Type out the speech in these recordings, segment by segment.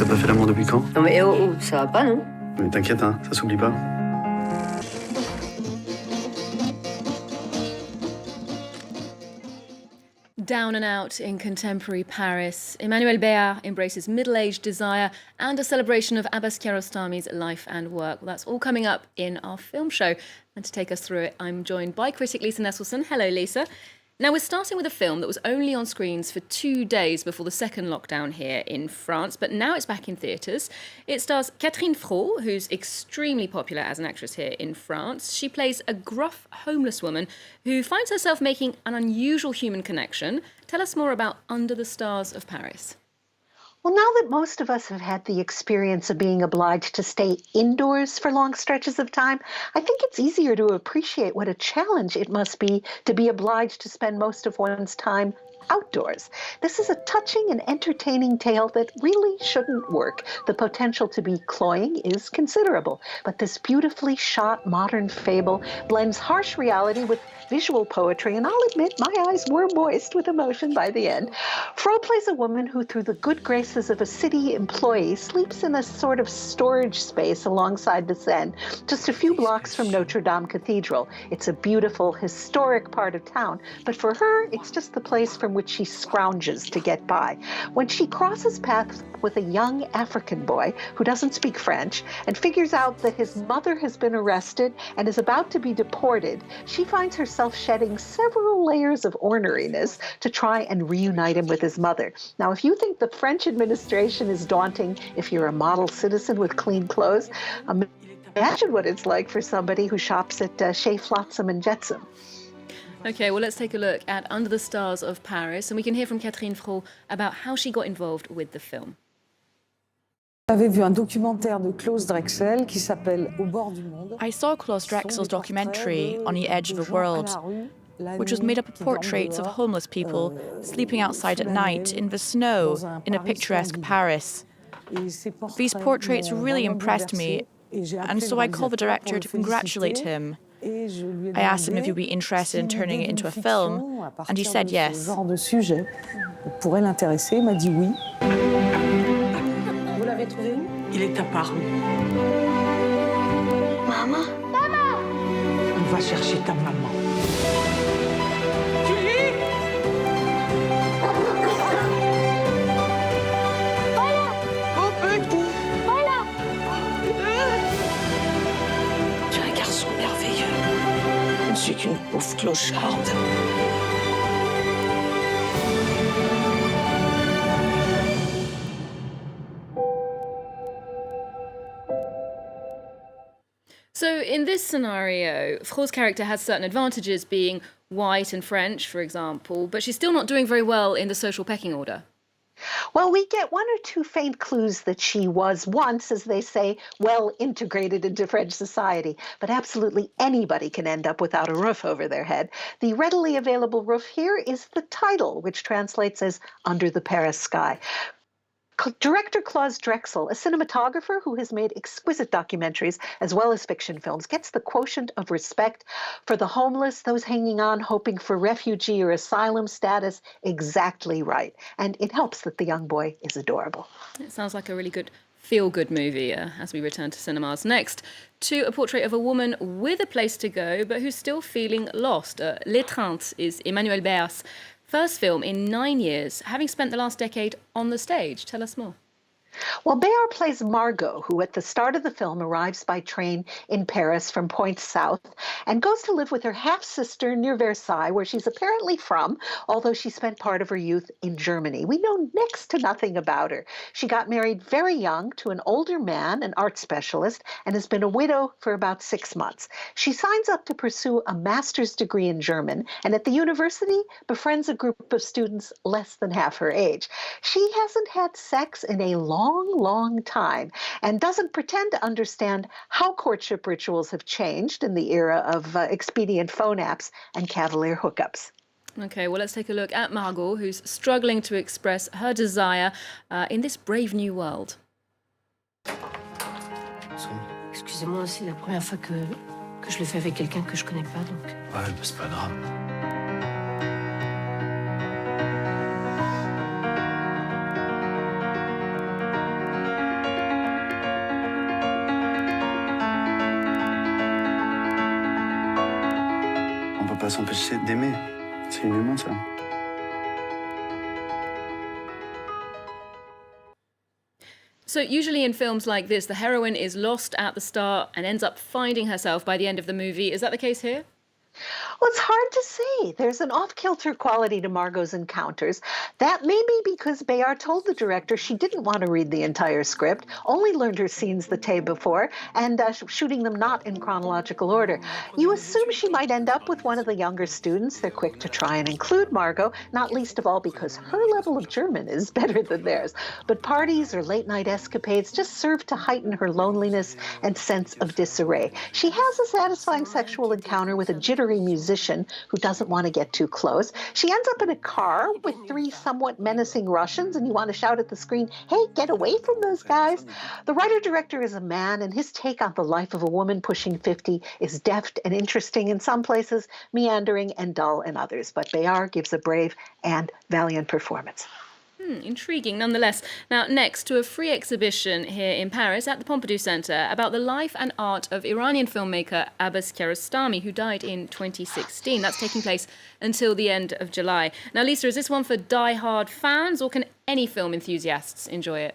T'as pas fait l'amour depuis quand? Non mais oh, ça va pas, non? Mais t'inquiète, hein, ça s'oublie pas. Down and out in contemporary Paris, Emmanuel Béard embraces middle-aged desire and a celebration of Abbas Kiarostami's life and work. Well, that's all coming up in our film show. And to take us through it, I'm joined by critic Lisa Nesselson. Hello, Lisa. Now, we're starting with a film that was only on screens for 2 days before the second lockdown here in France, but now it's back in theatres. It stars Catherine Frot, who's extremely popular as an actress here in France. She plays a gruff, homeless woman who finds herself making an unusual human connection. Tell us more about Under the Stars of Paris. Well, now that most of us have had the experience of being obliged to stay indoors for long stretches of time, I think it's easier to appreciate what a challenge it must be to be obliged to spend most of one's time outdoors. This is a touching and entertaining tale that really shouldn't work. The potential to be cloying is considerable, but this beautifully shot modern fable blends harsh reality with visual poetry, and I'll admit my eyes were moist with emotion by the end. Frot plays a woman who, through the good graces of a city employee, sleeps in a sort of storage space alongside the Seine, just a few blocks from Notre Dame Cathedral. It's a beautiful, historic part of town, but for her, it's just the place from which she scrounges to get by. When she crosses paths with a young African boy who doesn't speak French and figures out that his mother has been arrested and is about to be deported, she finds herself shedding several layers of orneriness to try and reunite him with his mother. Now, if you think the French administration is daunting if you're a model citizen with clean clothes, imagine what it's like for somebody who shops at Chez Flotsam and Jetsam. OK, well, let's take a look at Under the Stars of Paris, and we can hear from Catherine Frot about how she got involved with the film. J'avais vu un documentaire de Klaus Drexel qui s'appelle Au bord du monde. I saw Klaus Drexel's documentary On the Edge of the World, which was made up of portraits of homeless people sleeping outside at night in the snow in a picturesque Paris. These portraits really impressed me, and so I called the director to congratulate him. I asked him if he'd be interested in turning it into a film, and he said yes. Ce genre de sujet pourrait l'intéresser, il m'a dit oui. Vous l'avez trouvé où? Il est apparu. Maman? Maman! On va chercher ta maman. Julie! Voilà! Oh, petit! Voilà! Tu es un garçon merveilleux. Je ne suis qu'une pauvre clocharde. So in this scenario, Frot's character has certain advantages, being white and French, for example, but she's still not doing very well in the social pecking order. Well, we get one or two faint clues that she was once, as they say, well integrated into French society. But absolutely anybody can end up without a roof over their head. The readily available roof here is the title, which translates as Under the Paris Sky. Director Klaus Drexel, a cinematographer who has made exquisite documentaries as well as fiction films, gets the quotient of respect for the homeless, those hanging on, hoping for refugee or asylum status, exactly right. And it helps that the young boy is adorable. It sounds like a really good feel-good movie as we return to cinemas. Next, to a portrait of a woman with a place to go, but who's still feeling lost. L'Étreinte is Emmanuel Béard's first film in 9 years, having spent the last decade on the stage. Tell us more. Well, Béard plays Margot, who at the start of the film arrives by train in Paris from Point South and goes to live with her half-sister near Versailles, where she's apparently from, although she spent part of her youth in Germany. We know next to nothing about her. She got married very young to an older man, an art specialist, and has been a widow for about 6 months. She signs up to pursue a master's degree in German, and at the university befriends a group of students less than half her age. She hasn't had sex in a long time and doesn't pretend to understand how courtship rituals have changed in the era of expedient phone apps and cavalier hookups. OK, well, let's take a look at Margot, who's struggling to express her desire in this brave new world. Excusez-moi, c'est la première fois que je le fais avec quelqu'un que je connais pas, donc... Ouais, mais c'est pas grave. pas s'empêcher d'aimer. C'est inhumain, ça. So usually in films like this, the heroine is lost at the start and ends up finding herself by the end of the movie. Is that the case here? Well, it's hard to say. There's an off-kilter quality to Margot's encounters. That may be because Bayard told the director she didn't want to read the entire script, only learned her scenes the day before, and shooting them not in chronological order. You assume she might end up with one of the younger students. They're quick to try and include Margot, not least of all because her level of German is better than theirs. But parties or late-night escapades just serve to heighten her loneliness and sense of disarray. She has a satisfying sexual encounter with a jittery musician who doesn't want to get too close. She ends up in a car with three somewhat menacing Russians, and you want to shout at the screen, hey, get away from those guys. The writer-director is a man, and his take on the life of a woman pushing 50 is deft and interesting in some places, meandering and dull in others. But Bayard gives a brave and valiant performance. Intriguing nonetheless. Now, next to a free exhibition here in Paris at the Pompidou Centre about the life and art of Iranian filmmaker Abbas Kiarostami, who died in 2016. That's taking place until the end of July. Now, Lisa, is this one for die-hard fans, or can any film enthusiasts enjoy it?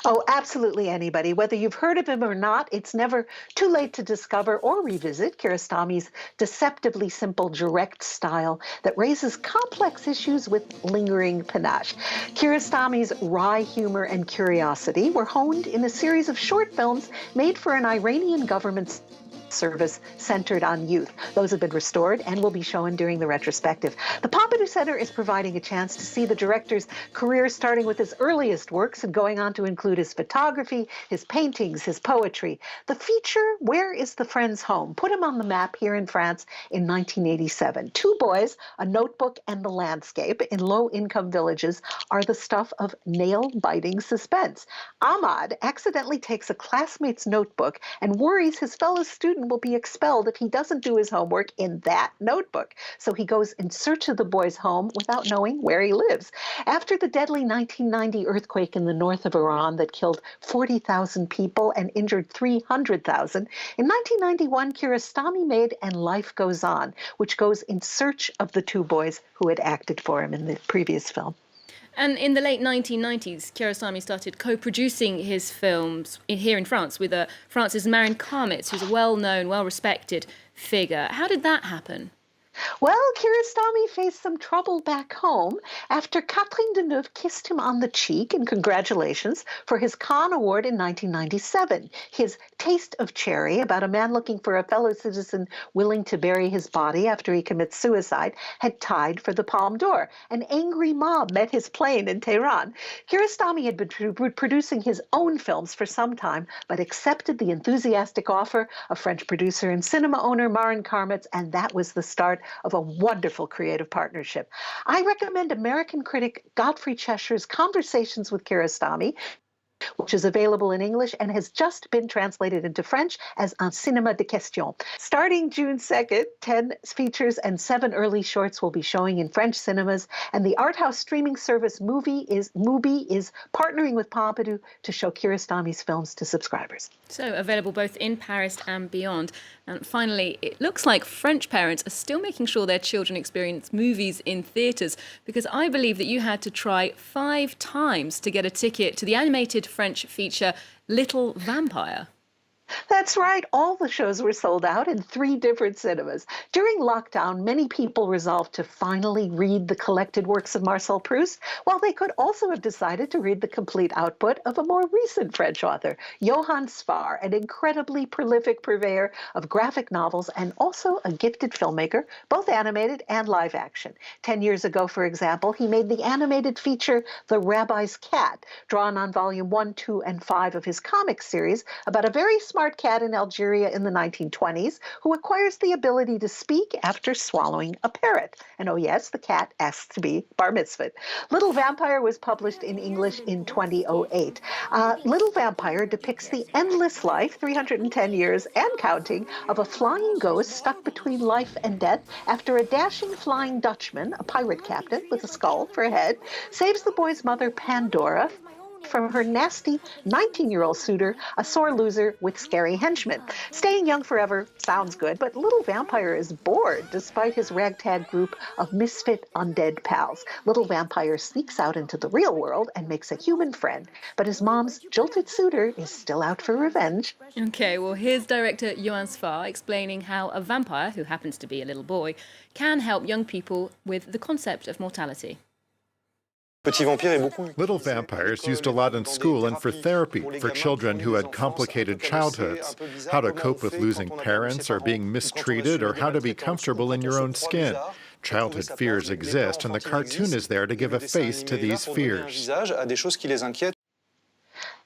Oh, absolutely anybody. Whether you've heard of him or not, it's never too late to discover or revisit Kiarostami's deceptively simple, direct style that raises complex issues with lingering panache. Kiarostami's wry humor and curiosity were honed in a series of short films made for an Iranian government service centered on youth. Those have been restored and will be shown during the retrospective. The Pompidou Center is providing a chance to see the director's career starting with his earliest works and going on to include his photography, his paintings, his poetry. The feature, Where is the Friend's Home?, put him on the map here in France in 1987. Two boys, a notebook, and the landscape in low-income villages are the stuff of nail-biting suspense. Ahmad accidentally takes a classmate's notebook and worries his fellow student will be expelled if he doesn't do his homework in that notebook. So he goes in search of the boy's home without knowing where he lives. After the deadly 1990 earthquake in the north of Iran that killed 40,000 people and injured 300,000, in 1991, Kiarostami made And Life Goes On, which goes in search of the two boys who had acted for him in the previous film. And in the late 1990s, Kiarostami started co-producing his films here in France with France's Marin Kamitz, who's a well-known, well-respected figure. How did that happen? Well, Kiarostami faced some trouble back home after Catherine Deneuve kissed him on the cheek in congratulations for his Cannes Award in 1997. His Taste of Cherry, about a man looking for a fellow citizen willing to bury his body after he commits suicide, had tied for the Palme d'Or. An angry mob met his plane in Tehran. Kiarostami had been producing his own films for some time, but accepted the enthusiastic offer of French producer and cinema owner Marin Kamitz, and that was the start of a wonderful creative partnership. I recommend American critic Godfrey Cheshire's Conversations with Kiarostami, which is available in English and has just been translated into French as Un Cinéma de Question. Starting June 2nd, 10 features and 7 early shorts will be showing in French cinemas, and the art house streaming service Mubi is partnering with Pompidou to show Kiarostami's films to subscribers. So available both in Paris and beyond. And finally, it looks like French parents are still making sure their children experience movies in theatres, because I believe that you had to try 5 times to get a ticket to the animated French feature Little Vampire. That's right. All the shows were sold out in 3 different cinemas. During lockdown, many people resolved to finally read the collected works of Marcel Proust, while they could also have decided to read the complete output of a more recent French author, Johann Sfar, an incredibly prolific purveyor of graphic novels and also a gifted filmmaker, both animated and live action. 10 years ago, for example, he made the animated feature The Rabbi's Cat, drawn on volume 1, 2, and 5 of his comic series about a very smart cat in Algeria in the 1920s who acquires the ability to speak after swallowing a parrot. And oh yes, the cat asks to be bar mitzvahed. Little Vampire was published in English in 2008. Little Vampire depicts the endless life, 310 years and counting, of a flying ghost stuck between life and death after a dashing flying Dutchman, a pirate captain with a skull for a head, saves the boy's mother Pandora from her nasty 19-year-old suitor, a sore loser with scary henchmen. Staying young forever sounds good, but Little Vampire is bored despite his ragtag group of misfit undead pals. Little Vampire sneaks out into the real world and makes a human friend, but his mom's jilted suitor is still out for revenge. Okay, well, here's director Johan Svar explaining how a vampire, who happens to be a little boy, can help young people with the concept of mortality. Little Vampires used a lot in school and for therapy for children who had complicated childhoods, how to cope with losing parents or being mistreated, or how to be comfortable in your own skin. Childhood fears exist, and the cartoon is there to give a face to these fears.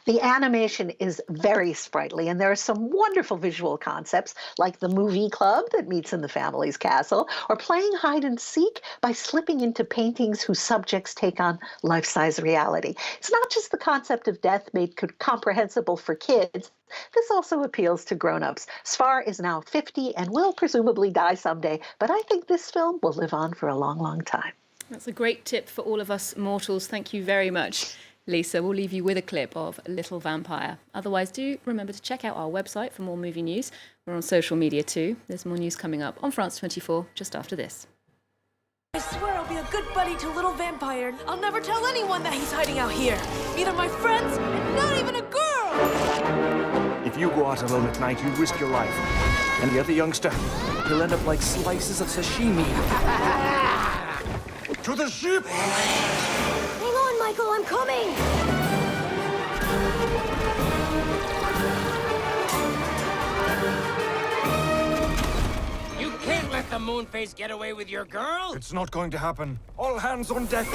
The animation is very sprightly, and there are some wonderful visual concepts, like the movie club that meets in the family's castle, or playing hide and seek by slipping into paintings whose subjects take on life-size reality. It's not just the concept of death made comprehensible for kids. This also appeals to grown-ups. Svar is now 50 and will presumably die someday, but I think this film will live on for a long, long time. That's a great tip for all of us mortals. Thank you very much, Lisa. We'll leave you with a clip of Little Vampire. Otherwise, do remember to check out our website for more movie news. We're on social media too. There's more news coming up on France 24 just after this. I swear I'll be a good buddy to Little Vampire. I'll never tell anyone that he's hiding out here. Neither my friends, and not even a girl! If you go out alone at night, you risk your life. And the other youngster, he'll end up like slices of sashimi. To the ship! Hang on, Michael, I'm coming! You can't let the Moonface get away with your girl! It's not going to happen. All hands on deck.